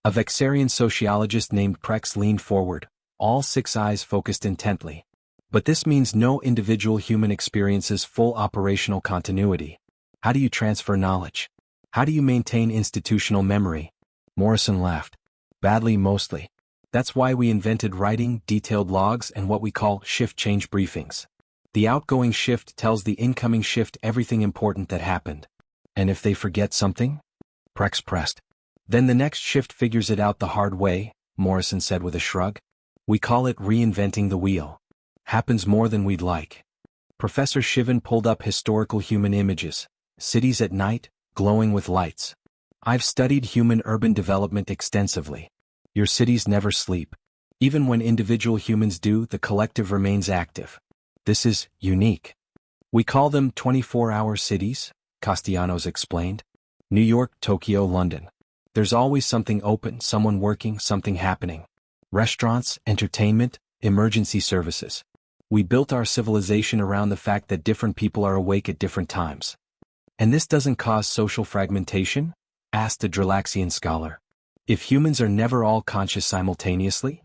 A Vexarian sociologist named Prex leaned forward, all 6 eyes focused intently. But this means no individual human experiences full operational continuity. How do you transfer knowledge? How do you maintain institutional memory? Morrison laughed. Badly, mostly. That's why we invented writing, detailed logs, and what we call shift change briefings. The outgoing shift tells the incoming shift everything important that happened. And if they forget something? Prex pressed. Then the next shift figures it out the hard way, Morrison said with a shrug. We call it reinventing the wheel. Happens more than we'd like. Professor Shivan pulled up historical human images, cities at night, glowing with lights. I've studied human urban development extensively. Your cities never sleep. Even when individual humans do, the collective remains active. This is unique. We call them 24-hour cities, Castellanos explained. New York, Tokyo, London. There's always something open, someone working, something happening. Restaurants, entertainment, emergency services. We built our civilization around the fact that different people are awake at different times. And this doesn't cause social fragmentation? Asked a Dralaxian scholar. If humans are never all conscious simultaneously?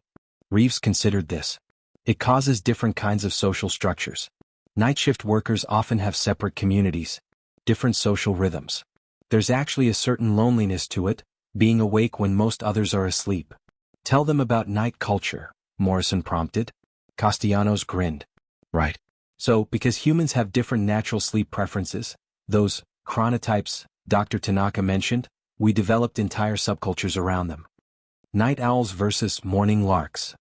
Reeves considered this. It causes different kinds of social structures. Night shift workers often have separate communities, different social rhythms. There's actually a certain loneliness to it, being awake when most others are asleep. Tell them about night culture, Morrison prompted. Castellanos grinned. Right. So, because humans have different natural sleep preferences, those chronotypes Dr. Tanaka mentioned, we developed entire subcultures around them. Night owls versus morning larks.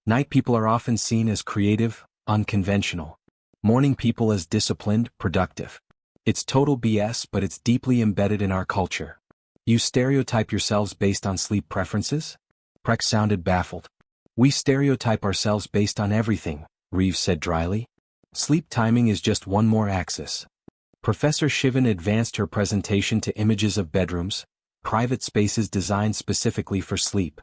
Night people are often seen as creative, unconventional. Morning people as disciplined, productive. It's total BS, but it's deeply embedded in our culture. You stereotype yourselves based on sleep preferences? Prex sounded baffled. We stereotype ourselves based on everything, Reeves said dryly. Sleep timing is just one more axis. Professor Shivan advanced her presentation to images of bedrooms, private spaces designed specifically for sleep.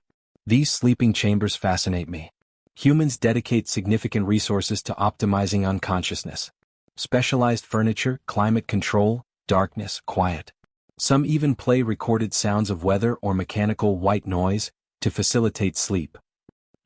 These sleeping chambers fascinate me. Humans dedicate significant resources to optimizing unconsciousness. Specialized furniture, climate control, darkness, quiet. Some even play recorded sounds of weather or mechanical white noise to facilitate sleep.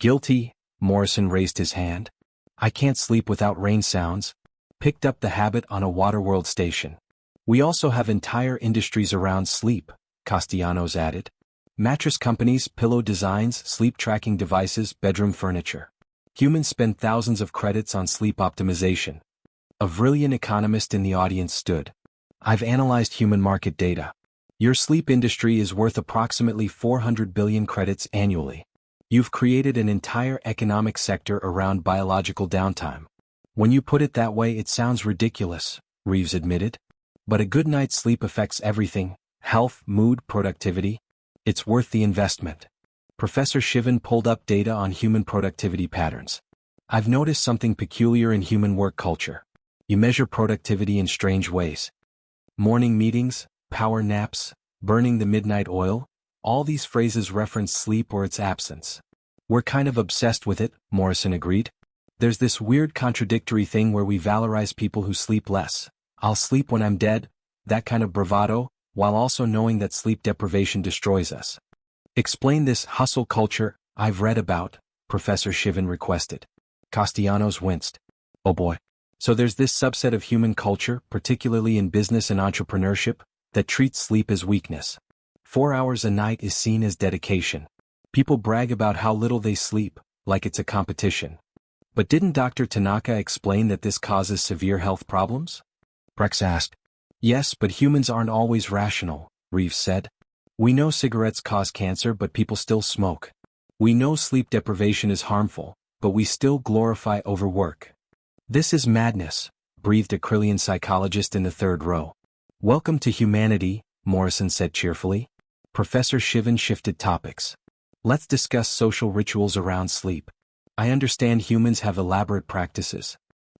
Guilty, Morrison raised his hand. I can't sleep without rain sounds. Picked up the habit on a Waterworld station. We also have entire industries around sleep, Castellanos added. Mattress companies, pillow designs, sleep tracking devices, bedroom furniture. Humans spend thousands of credits on sleep optimization. A brilliant economist in the audience stood. I've analyzed human market data. Your sleep industry is worth approximately 400 billion credits annually. You've created an entire economic sector around biological downtime. When you put it that way, it sounds ridiculous, Reeves admitted. But a good night's sleep affects everything: health, mood, productivity. It's worth the investment. Professor Shivan pulled up data on human productivity patterns. I've noticed something peculiar in human work culture. You measure productivity in strange ways. Morning meetings, power naps, burning the midnight oil, all these phrases reference sleep or its absence. We're kind of obsessed with it, Morrison agreed. There's this weird contradictory thing where we valorize people who sleep less. I'll sleep when I'm dead, that kind of bravado, while also knowing that sleep deprivation destroys us. Explain this hustle culture I've read about, Professor Shivan requested. Castellanos winced. Oh boy. So there's this subset of human culture, particularly in business and entrepreneurship, that treats sleep as weakness. 4 hours a night is seen as dedication. People brag about how little they sleep, like it's a competition. But didn't Dr. Tanaka explain that this causes severe health problems? Prex asked. Yes, but humans aren't always rational, Reeves said. We know cigarettes cause cancer, but people still smoke. We know sleep deprivation is harmful, but we still glorify overwork. This is madness, breathed a Krillian psychologist in the third row. Welcome to humanity, Morrison said cheerfully. Professor Shivan shifted topics. Let's discuss social rituals around sleep. I understand humans have elaborate practices.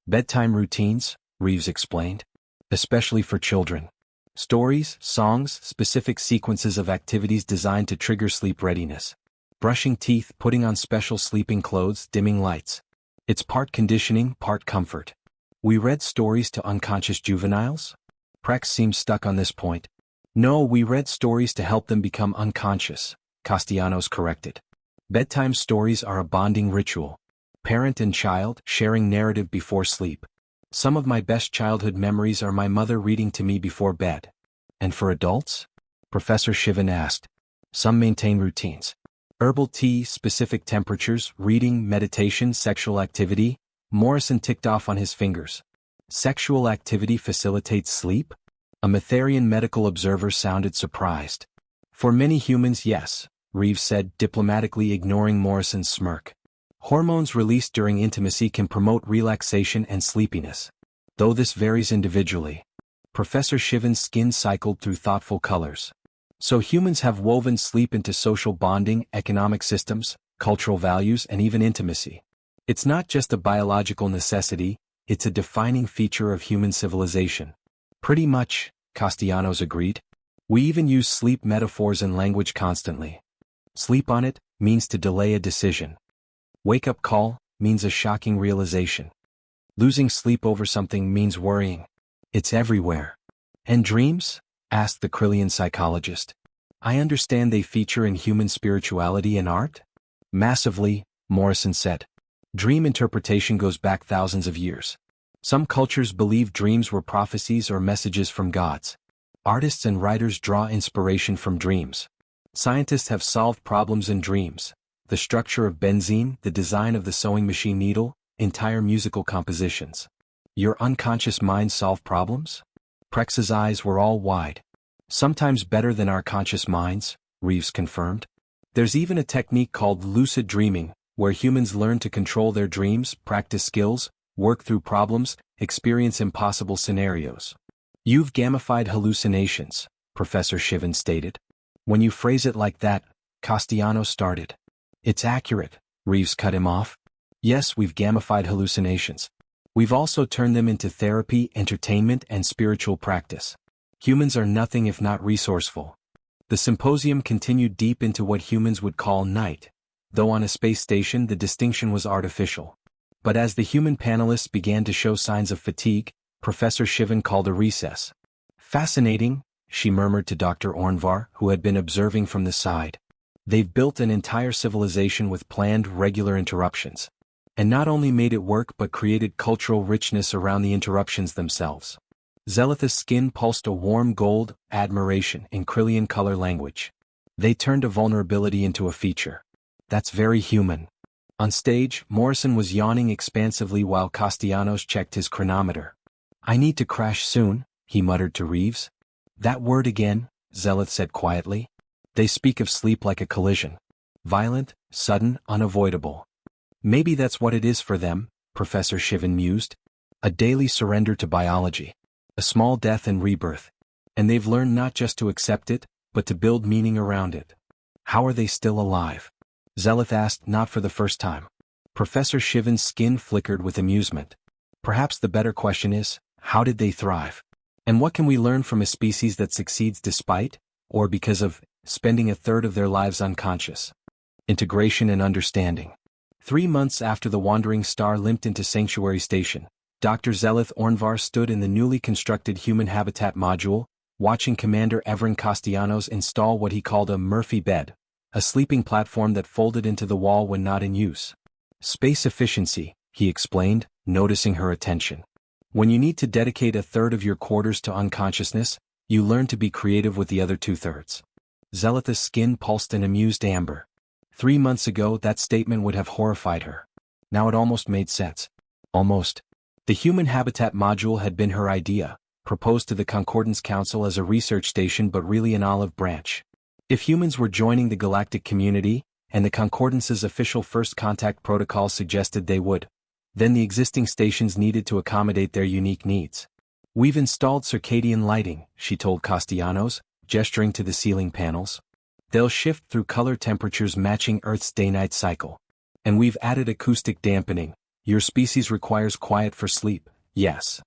Bedtime routines, Reeves explained. Especially for children. Stories, songs, specific sequences of activities designed to trigger sleep readiness. Brushing teeth, putting on special sleeping clothes, dimming lights. It's part conditioning, part comfort. We read stories to unconscious juveniles? Prex seemed stuck on this point. No, we read stories to help them become unconscious, Castellanos corrected. Bedtime stories are a bonding ritual. Parent and child sharing narrative before sleep. Some of my best childhood memories are my mother reading to me before bed. And for adults? Professor Shivan asked. Some maintain routines. Herbal tea, specific temperatures, reading, meditation, sexual activity. Morrison ticked off on his fingers. Sexual activity facilitates sleep? A Matherian medical observer sounded surprised. For many humans, yes, Reeves said, diplomatically ignoring Morrison's smirk. Hormones released during intimacy can promote relaxation and sleepiness. Though this varies individually. Professor Shivan's skin cycled through thoughtful colors. So humans have woven sleep into social bonding, economic systems, cultural values, and even intimacy. It's not just a biological necessity, it's a defining feature of human civilization. Pretty much, Castellanos agreed. We even use sleep metaphors in language constantly. Sleep on it means to delay a decision. Wake-up call means a shocking realization. Losing sleep over something means worrying. It's everywhere. And dreams? Asked the Krillian psychologist. I understand they feature in human spirituality and art? Massively, Morrison said. Dream interpretation goes back thousands of years. Some cultures believe dreams were prophecies or messages from gods. Artists and writers draw inspiration from dreams. Scientists have solved problems in dreams. The structure of benzene, the design of the sewing machine needle, entire musical compositions. Your unconscious mind solve problems? Prex's eyes were all wide. Sometimes better than our conscious minds, Reeves confirmed. There's even a technique called lucid dreaming, where humans learn to control their dreams, practice skills, work through problems, experience impossible scenarios. You've gamified hallucinations, Professor Shivan stated. When you phrase it like that, Castellanos started. It's accurate, Reeves cut him off. Yes, we've gamified hallucinations. We've also turned them into therapy, entertainment, and spiritual practice. Humans are nothing if not resourceful. The symposium continued deep into what humans would call night, though on a space station the distinction was artificial. But as the human panelists began to show signs of fatigue, Professor Shivan called a recess. Fascinating, she murmured to Dr. Ornvar, who had been observing from the side. They've built an entire civilization with planned, regular interruptions. And not only made it work but created cultural richness around the interruptions themselves. Zelitha's skin pulsed a warm gold, admiration in Krillian color language. They turned a vulnerability into a feature. That's very human. On stage, Morrison was yawning expansively while Castellanos checked his chronometer. I need to crash soon, he muttered to Reeves. That word again, Zelith said quietly. They speak of sleep like a collision. Violent, sudden, unavoidable. Maybe that's what it is for them, Professor Shivan mused. A daily surrender to biology. A small death and rebirth. And they've learned not just to accept it, but to build meaning around it. How are they still alive? Zelith asked, not for the first time. Professor Shivan's skin flickered with amusement. Perhaps the better question is, how did they thrive? And what can we learn from a species that succeeds despite, or because of, spending a third of their lives unconscious? Integration and understanding. 3 months after the wandering star limped into Sanctuary Station, Dr. Zelith Ornvar stood in the newly constructed human habitat module, watching Commander Evren Castellanos install what he called a Murphy bed, a sleeping platform that folded into the wall when not in use. Space efficiency, he explained, noticing her attention. When you need to dedicate a third of your quarters to unconsciousness, you learn to be creative with the other 2/3. Zelith's skin pulsed in amused amber. 3 months ago that statement would have horrified her. Now it almost made sense. Almost. The Human Habitat Module had been her idea, proposed to the Concordance Council as a research station but really an olive branch. If humans were joining the galactic community, and the Concordance's official first contact protocol suggested they would, then the existing stations needed to accommodate their unique needs. We've installed circadian lighting, she told Castellanos, gesturing to the ceiling panels. They'll shift through color temperatures matching Earth's day-night cycle. And we've added acoustic dampening. Your species requires quiet for sleep, yes.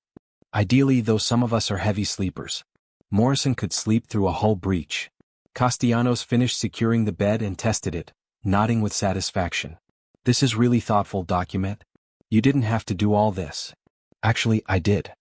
Ideally, though, some of us are heavy sleepers. Morrison could sleep through a hull breach. Castellanos finished securing the bed and tested it, nodding with satisfaction. This is really thoughtful, document. You didn't have to do all this. Actually, I did.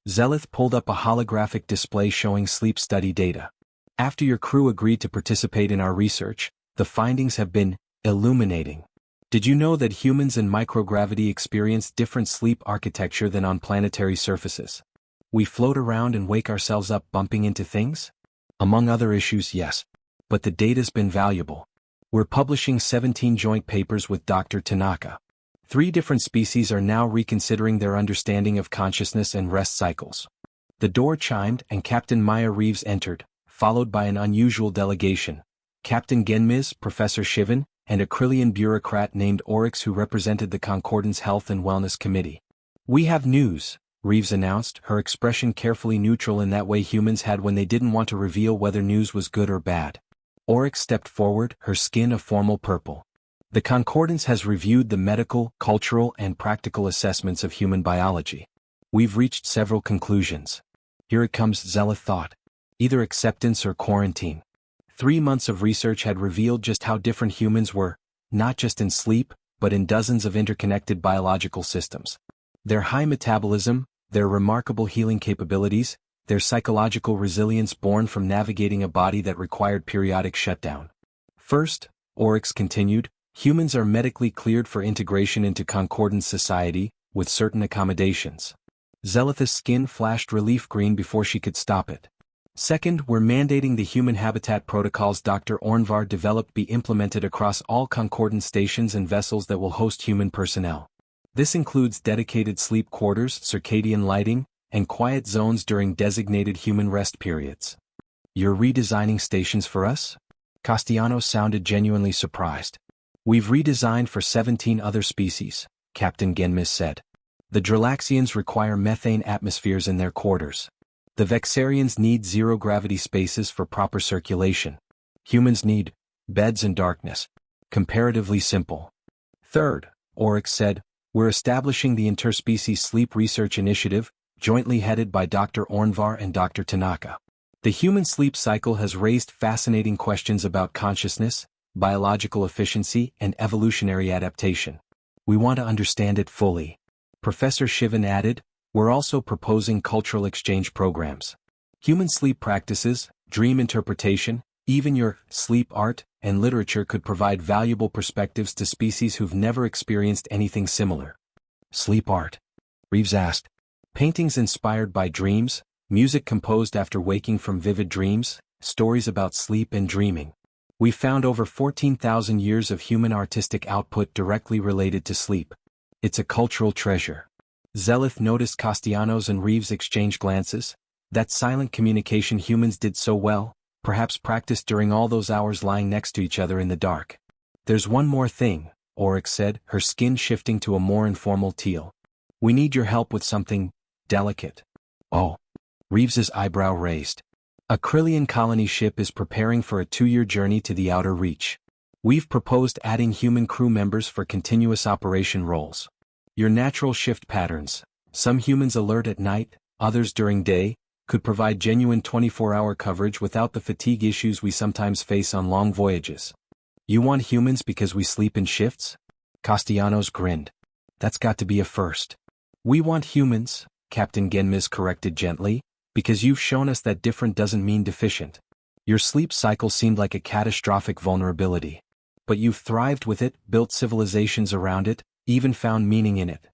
Zelith pulled up a holographic display showing sleep study data. After your crew agreed to participate in our research, the findings have been illuminating. Did you know that humans in microgravity experience different sleep architecture than on planetary surfaces? We float around and wake ourselves up bumping into things? Among other issues, yes. But the data's been valuable. We're publishing 17 joint papers with Dr. Tanaka. 3 different species are now reconsidering their understanding of consciousness and rest cycles. The door chimed and Captain Maya Reeves entered, followed by an unusual delegation. Captain Genmiz, Professor Shivan, and a Krillian bureaucrat named Oryx who represented the Concordance Health and Wellness Committee. We have news, Reeves announced, her expression carefully neutral in that way humans had when they didn't want to reveal whether news was good or bad. Oryx stepped forward, her skin a formal purple. The Concordance has reviewed the medical, cultural, and practical assessments of human biology. We've reached several conclusions. Here it comes, Zelith thought. Either acceptance or quarantine. 3 months of research had revealed just how different humans were, not just in sleep, but in dozens of interconnected biological systems. Their high metabolism, their remarkable healing capabilities, their psychological resilience born from navigating a body that required periodic shutdown. First, Oryx continued, humans are medically cleared for integration into Concordance society, with certain accommodations. Zelith's skin flashed relief green before she could stop it. Second, we're mandating the human habitat protocols Dr. Ornvar developed be implemented across all Concordance stations and vessels that will host human personnel. This includes dedicated sleep quarters, circadian lighting, and quiet zones during designated human rest periods. You're redesigning stations for us? Castellanos sounded genuinely surprised. We've redesigned for 17 other species, Captain Genmis said. The Dralaxians require methane atmospheres in their quarters. The Vexarians need zero-gravity spaces for proper circulation. Humans need beds and darkness. Comparatively simple. Third, Oryx said, we're establishing the Interspecies Sleep Research Initiative, jointly headed by Dr. Ornvar and Dr. Tanaka. The human sleep cycle has raised fascinating questions about consciousness, biological efficiency, and evolutionary adaptation. We want to understand it fully. Professor Shivan added, we're also proposing cultural exchange programs. Human sleep practices, dream interpretation, even your sleep art and literature could provide valuable perspectives to species who've never experienced anything similar. Sleep art? Reeves asked. Paintings inspired by dreams, music composed after waking from vivid dreams, stories about sleep and dreaming. We found over 14,000 years of human artistic output directly related to sleep. It's a cultural treasure. Zelith noticed Castellanos and Reeves exchange glances. That silent communication humans did so well, perhaps practiced during all those hours lying next to each other in the dark. There's one more thing, Oryx said, her skin shifting to a more informal teal. We need your help with something delicate. Oh. Reeves's eyebrow raised. A Krillian colony ship is preparing for a 2-year journey to the outer reach. We've proposed adding human crew members for continuous operation roles. Your natural shift patterns, some humans alert at night, others during day, could provide genuine 24-hour coverage without the fatigue issues we sometimes face on long voyages. You want humans because we sleep in shifts? Castellanos grinned. That's got to be a first. We want humans, Captain Genmis corrected gently, because you've shown us that different doesn't mean deficient. Your sleep cycle seemed like a catastrophic vulnerability. But you've thrived with it, built civilizations around it, even found meaning in it.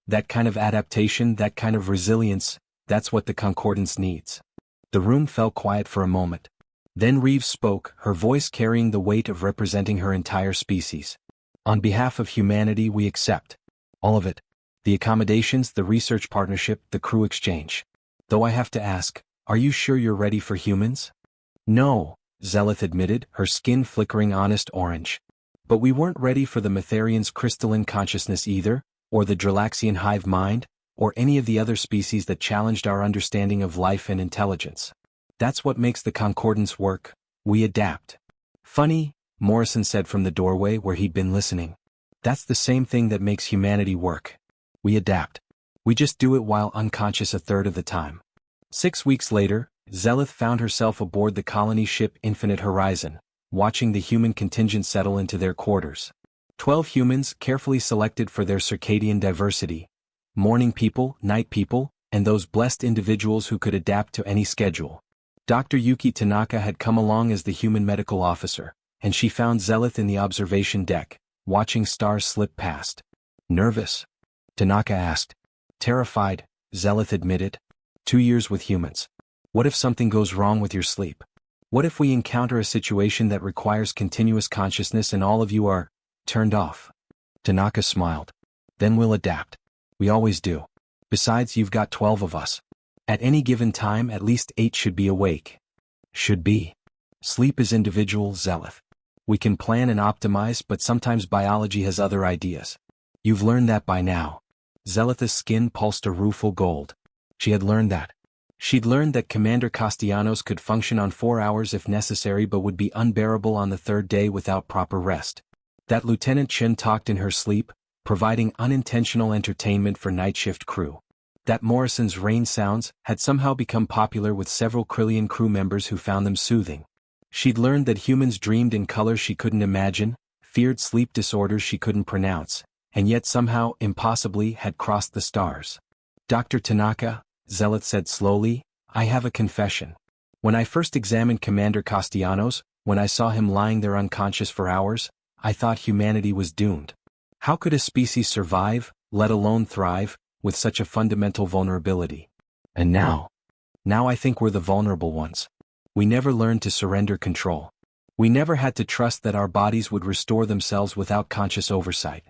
That kind of adaptation, that kind of resilience, that's what the Concordance needs. The room fell quiet for a moment. Then Reeves spoke, her voice carrying the weight of representing her entire species. On behalf of humanity, we accept. All of it. The accommodations, the research partnership, the crew exchange. Though I have to ask, are you sure you're ready for humans? No, Zeleth admitted, her skin flickering honest orange. But we weren't ready for the Metharians' crystalline consciousness either, or the Dralaxian hive mind, or any of the other species that challenged our understanding of life and intelligence. That's what makes the Concordance work. We adapt. Funny, Morrison said from the doorway where he'd been listening. That's the same thing that makes humanity work. We adapt. We just do it while unconscious a third of the time. 6 weeks later, Zeleth found herself aboard the colony ship Infinite Horizon, watching the human contingent settle into their quarters. 12 humans carefully selected for their circadian diversity. Morning people, night people, and those blessed individuals who could adapt to any schedule. Dr. Yuki Tanaka had come along as the human medical officer, and she found Zeleth in the observation deck, watching stars slip past. Nervous? Tanaka asked. Terrified, Zeleth admitted. 2 years with humans. What if something goes wrong with your sleep? What if we encounter a situation that requires continuous consciousness and all of you are turned off? Tanaka smiled. Then we'll adapt. We always do. Besides, you've got 12 of us. At any given time, at least 8 should be awake. Should be. Sleep is individual, Zeleth. We can plan and optimize, but sometimes biology has other ideas. You've learned that by now. Zeleth's skin pulsed a rueful gold. She had learned that. She'd learned that Commander Castellanos could function on 4 hours if necessary but would be unbearable on the 3rd day without proper rest. That Lieutenant Chen talked in her sleep, providing unintentional entertainment for night shift crew. That Morrison's rain sounds had somehow become popular with several Krillian crew members who found them soothing. She'd learned that humans dreamed in colors she couldn't imagine, feared sleep disorders she couldn't pronounce, and yet somehow, impossibly, had crossed the stars. Dr. Tanaka, Zeleth said slowly, I have a confession. When I first examined Commander Castellanos, when I saw him lying there unconscious for hours, I thought humanity was doomed. How could a species survive, let alone thrive, with such a fundamental vulnerability? And now I think we're the vulnerable ones. We never learned to surrender control. We never had to trust that our bodies would restore themselves without conscious oversight.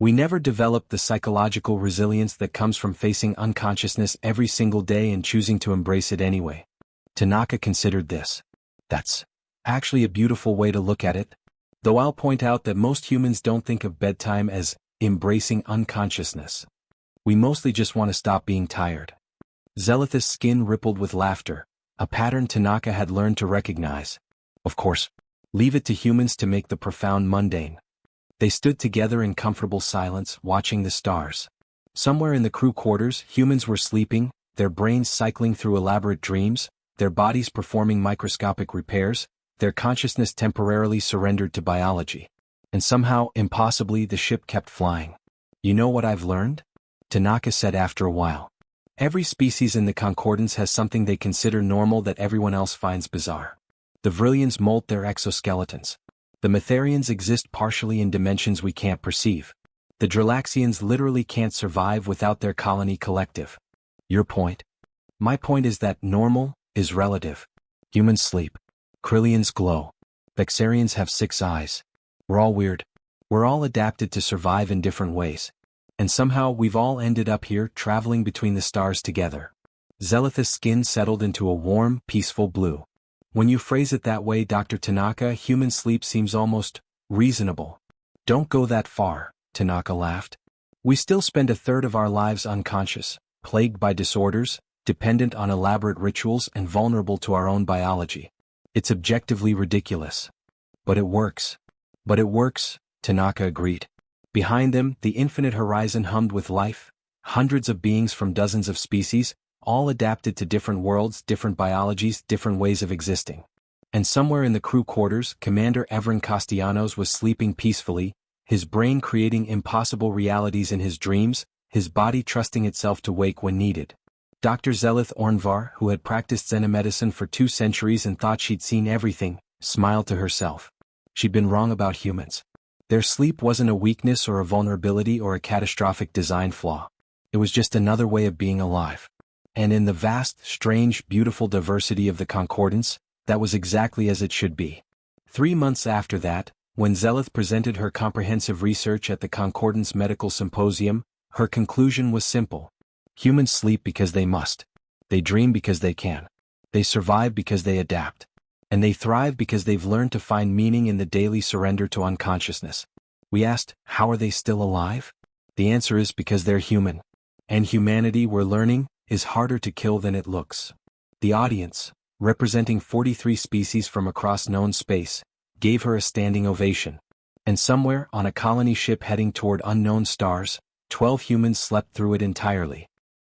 We never developed the psychological resilience that comes from facing unconsciousness every single day and choosing to embrace it anyway. Tanaka considered this. That's actually a beautiful way to look at it. Though I'll point out that most humans don't think of bedtime as embracing unconsciousness. We mostly just want to stop being tired. Zeleth's skin rippled with laughter, a pattern Tanaka had learned to recognize. Of course, leave it to humans to make the profound mundane. They stood together in comfortable silence, watching the stars. Somewhere in the crew quarters, humans were sleeping, their brains cycling through elaborate dreams, their bodies performing microscopic repairs, their consciousness temporarily surrendered to biology. And somehow, impossibly, the ship kept flying. You know what I've learned? Tanaka said after a while. Every species in the Concordance has something they consider normal that everyone else finds bizarre. The Vrillians molt their exoskeletons. The Metharians exist partially in dimensions we can't perceive. The Dralaxians literally can't survive without their colony collective. Your point? My point is that normal is relative. Humans sleep. Krillians glow. Vexarians have 6 eyes. We're all weird. We're all adapted to survive in different ways. And somehow we've all ended up here traveling between the stars together. Zeleth's skin settled into a warm, peaceful blue. When you phrase it that way, Dr. Tanaka, human sleep seems almost reasonable. Don't go that far, Tanaka laughed. We still spend a third of our lives unconscious, plagued by disorders, dependent on elaborate rituals and vulnerable to our own biology. It's objectively ridiculous. But it works. But it works, Tanaka agreed. Behind them, the infinite horizon hummed with life, hundreds of beings from dozens of species, all adapted to different worlds, different biologies, different ways of existing. And somewhere in the crew quarters, Commander Evren Castellanos was sleeping peacefully, his brain creating impossible realities in his dreams, his body trusting itself to wake when needed. Dr. Zelith Ornvar, who had practiced xenomedicine for 2 centuries and thought she'd seen everything, smiled to herself. She'd been wrong about humans. Their sleep wasn't a weakness or a vulnerability or a catastrophic design flaw. It was just another way of being alive. And in the vast, strange, beautiful diversity of the Concordance, that was exactly as it should be. 3 months after that, when Zelith presented her comprehensive research at the Concordance Medical Symposium, her conclusion was simple. Humans sleep because they must. They dream because they can. They survive because they adapt. And they thrive because they've learned to find meaning in the daily surrender to unconsciousness. We asked, how are they still alive? The answer is because they're human. And humanity, we're learning, is harder to kill than it looks. The audience, representing 43 species from across known space, gave her a standing ovation. And somewhere, on a colony ship heading toward unknown stars, 12 humans slept through it entirely.